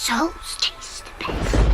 souls taste the best.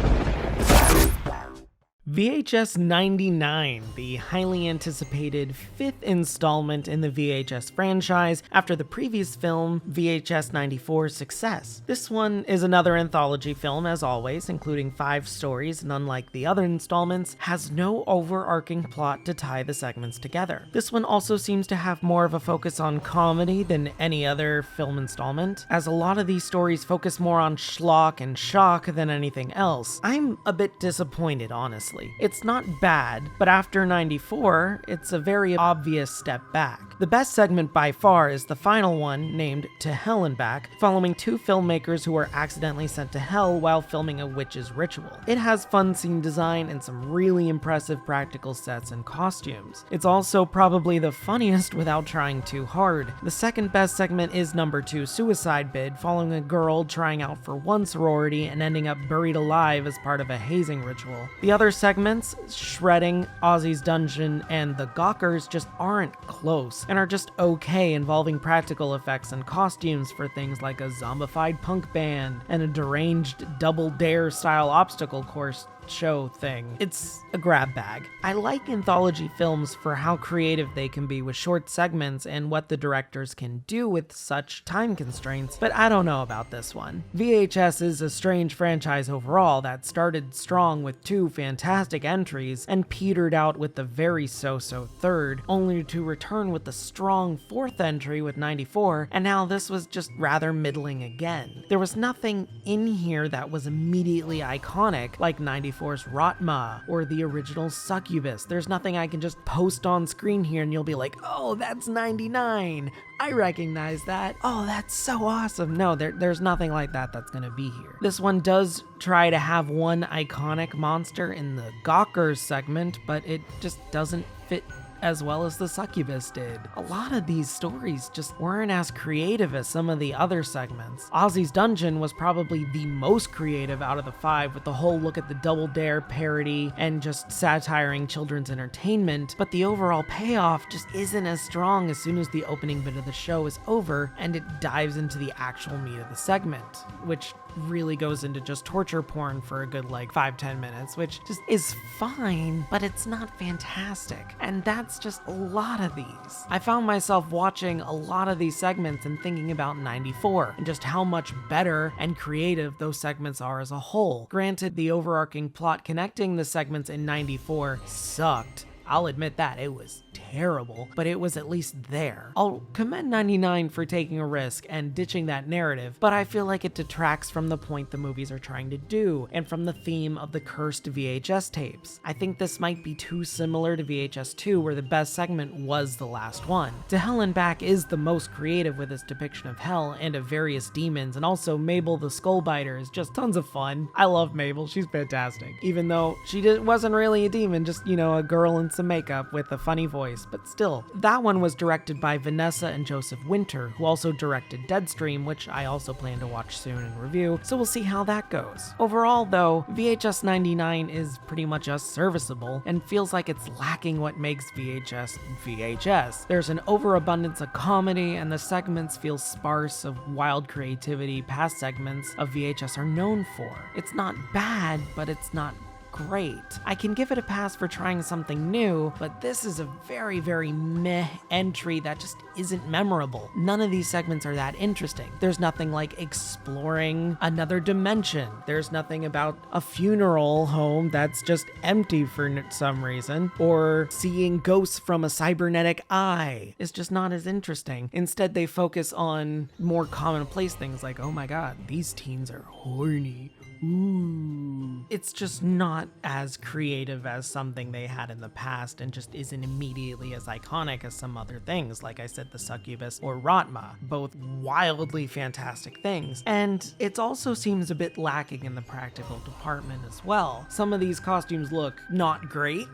VHS 99, the highly anticipated fifth installment in the VHS franchise after the previous film, VHS 94's success. This one is another anthology film as always, including 5 stories, and unlike the other installments, has no overarching plot to tie the segments together. This one also seems to have more of a focus on comedy than any other film installment, as a lot of these stories focus more on schlock and shock than anything else. I'm a bit disappointed, honestly. It's not bad, but after 94, it's a very obvious step back. The best segment by far is the final one, named To Hell and Back, following 2 filmmakers who were accidentally sent to hell while filming a witch's ritual. It has fun scene design and some really impressive practical sets and costumes. It's also probably the funniest without trying too hard. The second best segment is number 2, Suicide Bid, following a girl trying out for one sorority and ending up buried alive as part of a hazing ritual. The other segments, Shredding, Ozzy's Dungeon, and The Gawkers, just aren't close and are just okay, involving practical effects and costumes for things like a zombified punk band and a deranged Double Dare style obstacle course show thing. It's a grab bag. I like anthology films for how creative they can be with short segments and what the directors can do with such time constraints, but I don't know about this one. VHS is a strange franchise overall that started strong with 2 fantastic entries and petered out with the very so-so third, only to return with the strong 4th entry with 94, and now this was just rather middling again. There was nothing in here that was immediately iconic like 94's Rotma or the original Succubus. There's nothing I can just post on screen here and you'll be like, oh, that's 99. I recognize that. Oh, that's so awesome. No, there's nothing like that that's gonna be here. This one does try to have one iconic monster in the Gawkers segment, but it just doesn't fit as well as the Succubus did. A lot of these stories just weren't as creative as some of the other segments. Ozzy's Dungeon was probably the most creative out of the 5, with the whole look at the Double Dare parody and just satiring children's entertainment, but the overall payoff just isn't as strong as soon as the opening bit of the show is over and it dives into the actual meat of the segment, which really goes into just torture porn for a good 5-10 minutes, which just is fine, but it's not fantastic. And that's just a lot of these. I found myself watching a lot of these segments and thinking about 94 and just how much better and creative those segments are as a whole. Granted, the overarching plot connecting the segments in 94 sucked. I'll admit that, it was terrible, but it was at least there. I'll commend 99 for taking a risk and ditching that narrative, but I feel like it detracts from the point the movies are trying to do and from the theme of the cursed VHS tapes. I think this might be too similar to VHS 2, where the best segment was the last one. To Hell and Back is the most creative with its depiction of hell and of various demons, and also Mabel the Skullbiter is just tons of fun. I love Mabel, she's fantastic. Even though she wasn't really a demon, just, a girl in some makeup with a funny voice, but still. That one was directed by Vanessa and Joseph Winter, who also directed Deadstream, which I also plan to watch soon and review, so we'll see how that goes. Overall though, VHS 99 is pretty much just serviceable and feels like it's lacking what makes VHS VHS. There's an overabundance of comedy and the segments feel sparse of wild creativity past segments of VHS are known for. It's not bad, but it's not great. I can give it a pass for trying something new, but this is a very, very meh entry that just isn't memorable. None of these segments are that interesting. There's nothing like exploring another dimension. There's nothing about a funeral home that's just empty for some reason, or seeing ghosts from a cybernetic eye. It's just not as interesting. Instead, they focus on more commonplace things like, oh my god, these teens are horny. Ooh. It's just not as creative as something they had in the past and just isn't immediately as iconic as some other things, like I said, the Succubus or Rotma, both wildly fantastic things. And it also seems a bit lacking in the practical department as well. Some of these costumes look not great,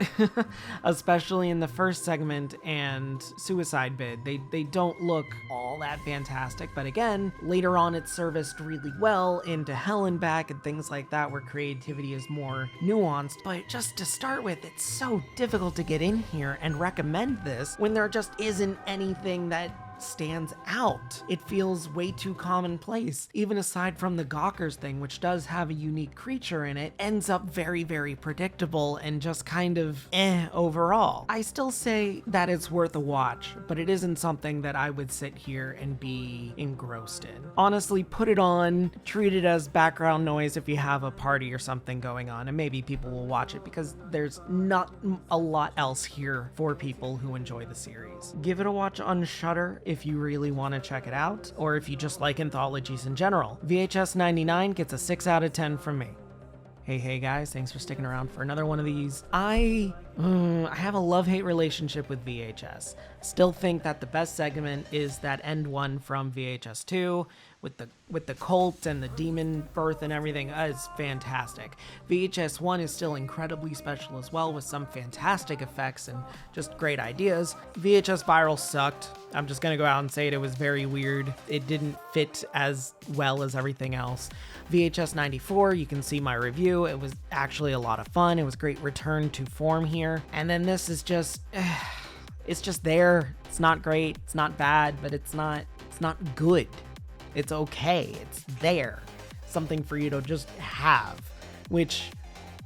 especially in the first segment and Suicide Bid. They don't look all that fantastic, but again, later on it's serviced really well into Hell and Back and things like that where creativity is more nuanced. But just to start with, it's so difficult to get in here and recommend this when there just isn't anything that stands out. It feels way too commonplace. Even aside from the Gawkers thing, which does have a unique creature in it, ends up very, very predictable and just kind of overall. I still say that it's worth a watch, but it isn't something that I would sit here and be engrossed in. Honestly, put it on, treat it as background noise if you have a party or something going on, and maybe people will watch it because there's not a lot else here for people who enjoy the series. Give it a watch on Shudder if you really want to check it out, or if you just like anthologies in general. VHS 99 gets a 6 out of 10 from me. Hey guys, thanks for sticking around for another one of these. I have a love-hate relationship with VHS. Still think that the best segment is that end one from VHS 2 with the cult and the demon birth and everything. Is fantastic. VHS 1 is still incredibly special as well, with some fantastic effects and just great ideas. VHS Viral sucked. I'm just gonna go out and say it. It was very weird. It didn't fit as well as everything else. VHS 94, you can see my review. It was actually a lot of fun. It was great return to form here. And then this is just, it's just there. It's not great. It's not bad, but it's not good. It's okay. It's there. Something for you to just have, which,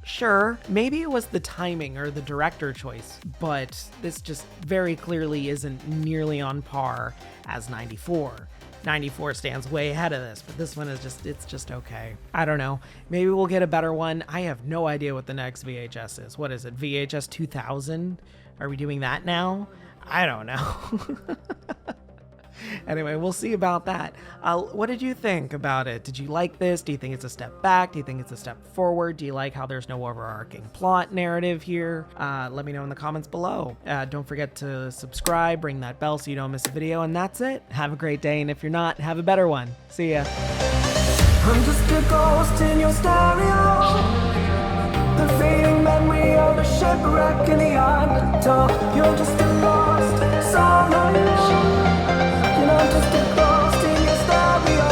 sure, maybe it was the timing or the director choice, but this just very clearly isn't nearly on par as 94. 94 stands way ahead of this, but this one is it's just okay. I don't know. Maybe we'll get a better one. I have no idea what the next VHS is. What is it? VHS 2000? Are we doing that now? I don't know. Anyway, we'll see about that. What did you think about it? Did you like this? Do you think it's a step back? Do you think it's a step forward? Do you like how there's no overarching plot narrative here? Let me know in the comments below. Don't forget to subscribe, ring that bell so you don't miss a video, and that's it. Have a great day, and if you're not, have a better one. See ya. I'm just a ghost in your stereo, the fading memory of a shipwreck in the undertow. You're just a lost song. I'm just a ghost in your stereo.